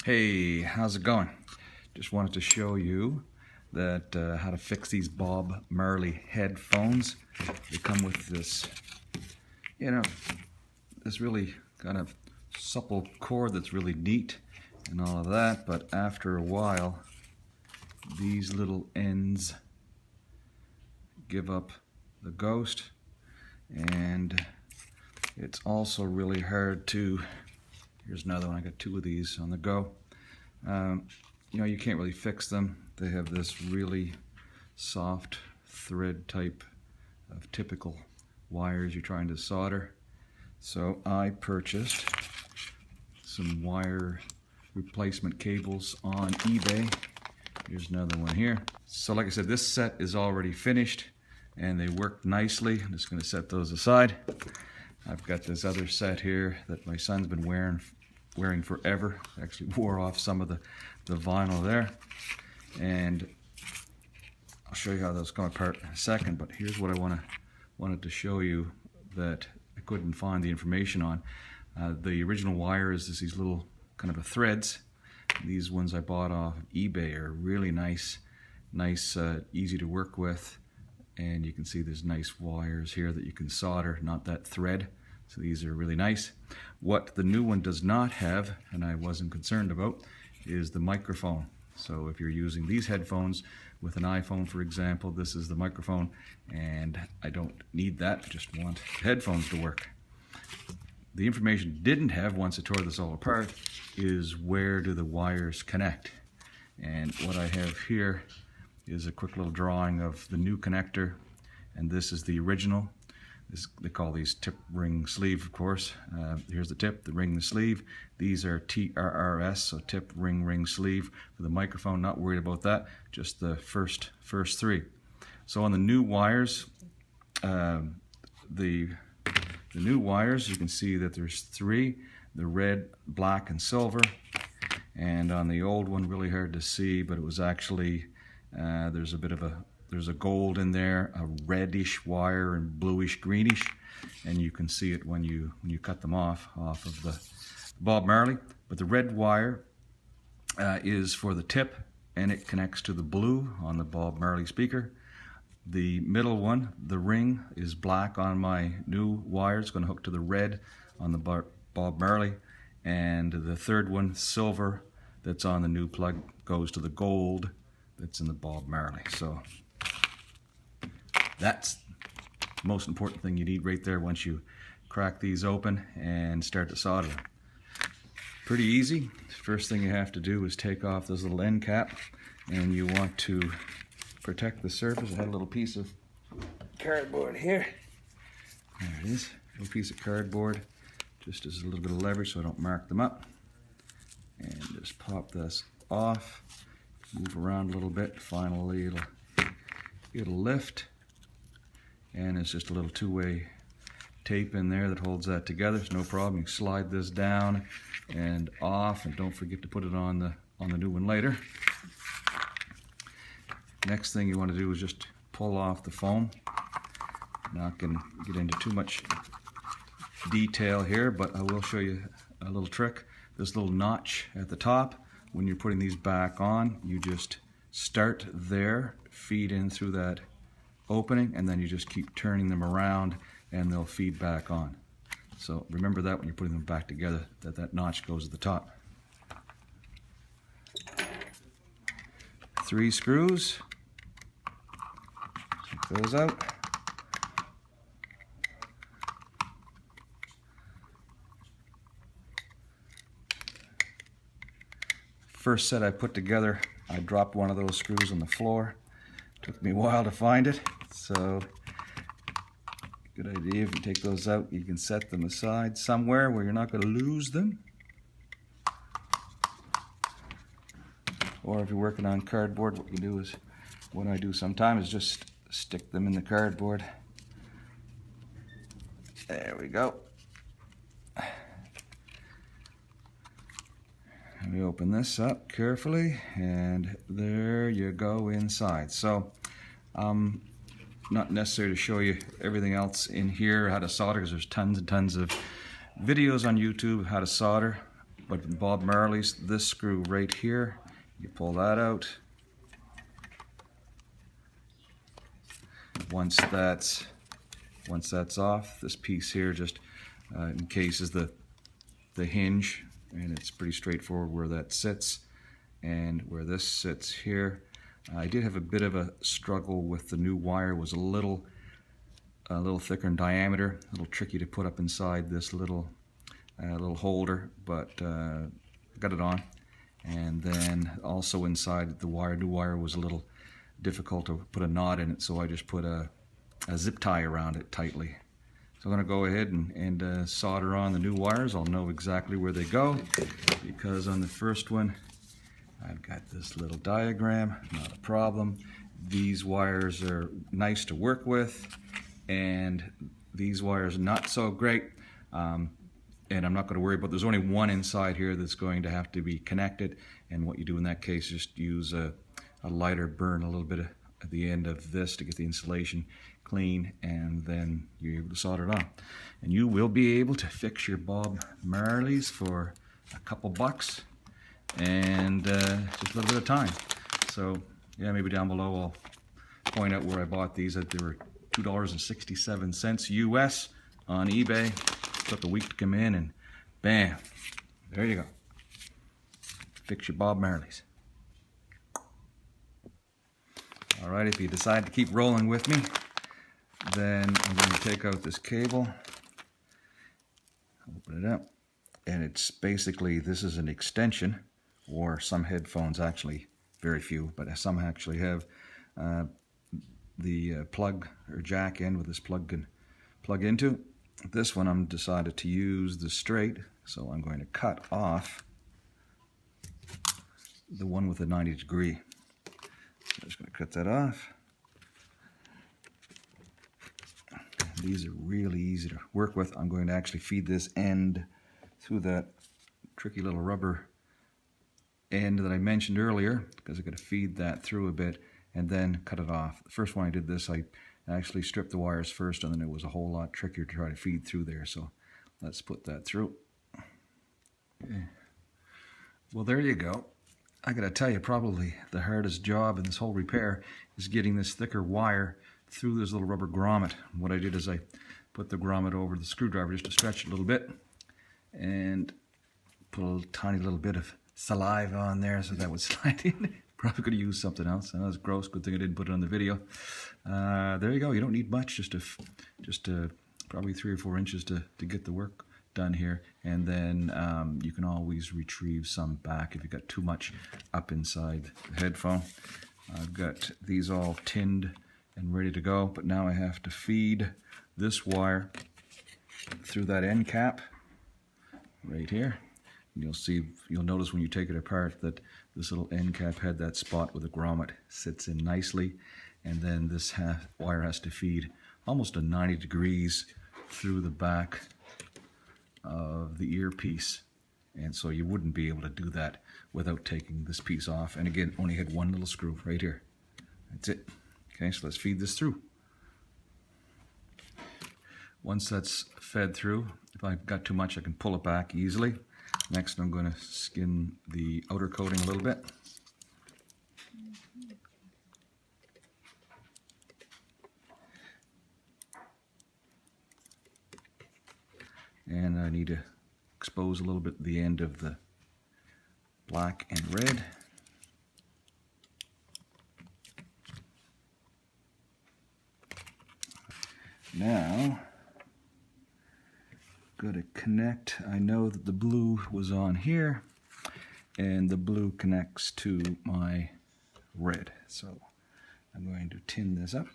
Hey, how's it going? Just wanted to show you that how to fix these Bob Marley headphones. They come with this, this really kind of supple cord that's really neat and all of that, but after a while, these little ends give up the ghost, and it's also really hard to, here's another one, I got two of these on the go. You can't really fix them. They have this really soft thread type of typical wires you're trying to solder. So I purchased some wire replacement cables on eBay. Here's another one here. So like I said, this set is already finished and they work nicely. I'm just going to set those aside. I've got this other set here that my son's been wearing forever. Actually wore off some of the vinyl there, and I'll show you how those come apart in a second. But here's what I wanted to show you that I couldn't find the information on. The original wire is just these little kind of threads. These ones I bought off eBay are really nice, easy to work with, and you can see there's nice wires here that you can solder, not that thread. So these are really nice. What the new one does not have, and I wasn't concerned about, is the microphone. So if you're using these headphones with an iPhone, for example, this is the microphone, and I don't need that, I just want headphones to work. The information it didn't have, once I tore this all apart, is where do the wires connect. And what I have here is a quick little drawing of the new connector, and this is the original. They call these tip, ring, sleeve, of course. Here's the tip, the ring, the sleeve. These are TRRS, so tip, ring, sleeve. For the microphone, not worried about that, just the first three. So on the new wires, the new wires, you can see that there's three, the red, black, and silver. And on the old one, really hard to see, but it was actually, there's a gold in there, a reddish wire, and bluish greenish, and you can see it when you cut them off of the Bob Marley. But the red wire is for the tip, and it connects to the blue on the Bob Marley speaker. The middle one, the ring, is black on my new wire. It's going to hook to the red on the Bob Marley, and the third one, silver, that's on the new plug, goes to the gold that's in the Bob Marley. So that's the most important thing you need right there once you crack these open and start to solder them. Pretty easy. First thing you have to do is take off this little end cap, and you want to protect the surface. I had a little piece of cardboard here. There it is, a little piece of cardboard, just as a little bit of leverage so I don't mark them up. And just pop this off, move around a little bit, finally it'll lift. And it's just a little two-way tape in there that holds that together. It's no problem. You can slide this down and off, and don't forget to put it on the new one later. Next thing you want to do is just pull off the foam. I'm not going to get into too much detail here, but I will show you a little trick. This little notch at the top, when you're putting these back on, you just start there, feed in through that opening, and then you just keep turning them around and they'll feed back on. So remember that when you're putting them back together, that notch goes at the top. 3 screws. Take those out. First set I put together, I dropped one of those screws on the floor. Took me a while to find it, so good idea. If you take those out, you can set them aside somewhere where you're not going to lose them. Or if you're working on cardboard, what you do is, what I do sometimes is just stick them in the cardboard. There we go. Let me open this up carefully, and there you go inside. So not necessary to show you everything else in here, how to solder, because there's tons and tons of videos on YouTube of how to solder. But with Bob Marley's, this screw right here, you pull that out. Once that's off, this piece here just encases the hinge, and it's pretty straightforward where that sits and where this sits here. I did have a bit of a struggle with the new wire. It was a little thicker in diameter, a little tricky to put up inside this little holder, but got it on. And then also inside the wire, new wire was a little difficult to put a knot in it, so I just put a zip tie around it tightly. So I'm going to go ahead and solder on the new wires. I'll know exactly where they go, because on the first one I've got this little diagram, not a problem. These wires are nice to work with, and these wires not so great. And I'm not going to worry about, there's only one inside here that's going to have to be connected, and what you do in that case is just use a lighter, burn a little bit at the end of this to get the insulation clean, and then you're able to solder it on. And you will be able to fix your Bob Marleys for a couple bucks and just a little bit of time. So yeah, maybe down below I'll point out where I bought these. That they were $2.67 US on eBay. Took a week to come in, and bam, there you go. Fix your Bob Marleys. All right, if you decide to keep rolling with me, then I'm going to take out this cable, open it up, and it's basically, this is an extension, or some headphones actually, very few, but some actually have the plug or jack end with this plug can plug into. This one I'm decided to use the straight, so I'm going to cut off the one with the 90 degree. So I'm just going to cut that off. These are really easy to work with. I'm going to actually feed this end through that tricky little rubber end that I mentioned earlier, because I've got to feed that through a bit and then cut it off. The first one I did this, I actually stripped the wires first, and then it was a whole lot trickier to try to feed through there. So let's put that through. Okay. Well, there you go. I gotta tell you, probably the hardest job in this whole repair is getting this thicker wire through this little rubber grommet. What I did is I put the grommet over the screwdriver just to stretch it a little bit, and put a tiny little bit of saliva on there so that would slide in. Probably could have used something else. I know it's gross. Good thing I didn't put it on the video. There you go. You don't need much. Just probably 3 or 4 inches to get the work done here. And then you can always retrieve some back if you got too much up inside the headphone. I've got these all tinned and ready to go. But now I have to feed this wire through that end cap right here. You'll notice when you take it apart that this little end cap had that spot where the grommet sits in nicely, and then this wire has to feed almost a 90 degrees through the back of the earpiece, and so you wouldn't be able to do that without taking this piece off. And again, only had one little screw right here. That's it. Okay, so let's feed this through. Once that's fed through, if I've got too much, I can pull it back easily. Next, I'm going to skin the outer coating a little bit. And I need to expose a little bit the end of the black and red. Now, got to connect. I know that the blue was on here, and the blue connects to my red. So I'm going to tin this up.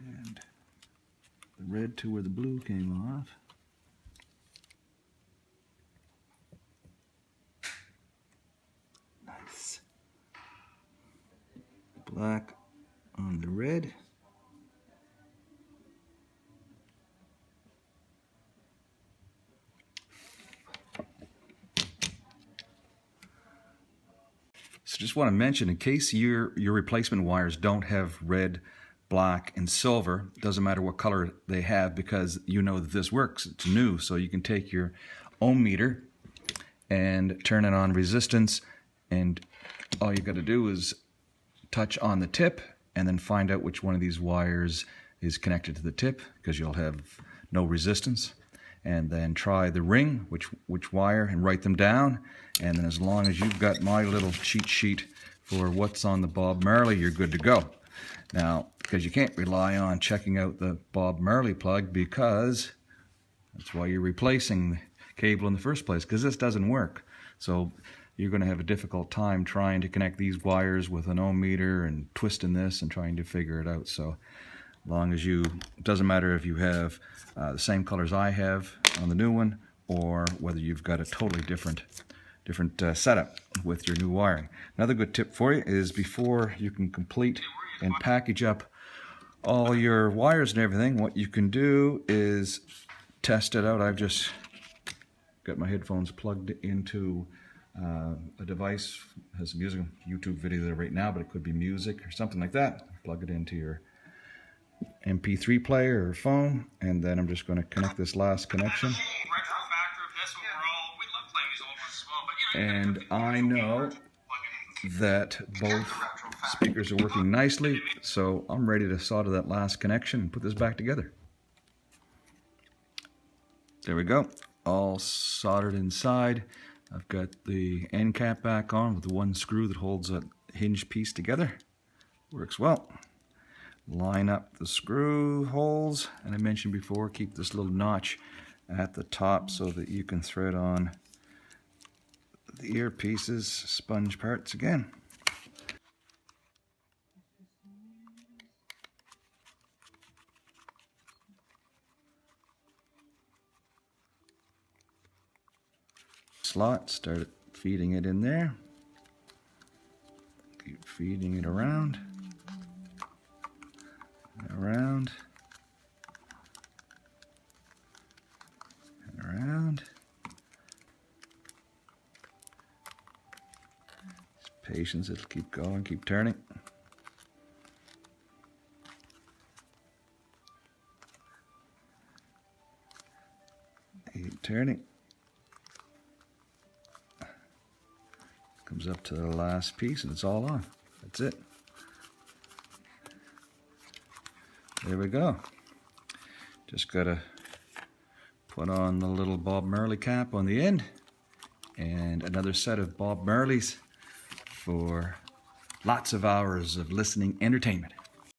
And the red to where the blue came off. Nice. Black on the red. So just want to mention, in case your replacement wires don't have red, black, and silver, doesn't matter what color they have, because you know that this works. It's new, so you can take your ohm meter and turn it on resistance, and all you got to do is touch on the tip and then find out which one of these wires is connected to the tip, because you'll have no resistance. And then try the ring, which wire, and write them down. And then as long as you've got my little cheat sheet for what's on the Bob Marley, you're good to go. Now, because you can't rely on checking out the Bob Marley plug, because that's why you're replacing the cable in the first place, because this doesn't work. So you're going to have a difficult time trying to connect these wires with an ohm meter and twisting this and trying to figure it out. So long as it doesn't matter if you have the same colors I have on the new one, or whether you've got a totally different setup with your new wiring. Another good tip for you is, before you can complete and package up all your wires and everything, what you can do is test it out. I've just got my headphones plugged into a device, has a music YouTube video there right now, but it could be music or something like that. Plug it into your MP3 player or phone, and then I'm just going to connect this last connection. And I know that both speakers are working nicely, so I'm ready to solder that last connection and put this back together. There we go, all soldered inside. I've got the end cap back on with the one screw that holds that hinge piece together. Works well. Line up the screw holes, and I mentioned before, keep this little notch at the top so that you can thread on the earpieces, sponge parts again. Slot, start feeding it in there. Keep feeding it around. Around and around. Just patience, it'll keep going, keep turning. Keep turning. Comes up to the last piece and it's all on. That's it. There we go. Just gotta put on the little Bob Marley cap on the end, and another set of Bob Marleys for lots of hours of listening entertainment.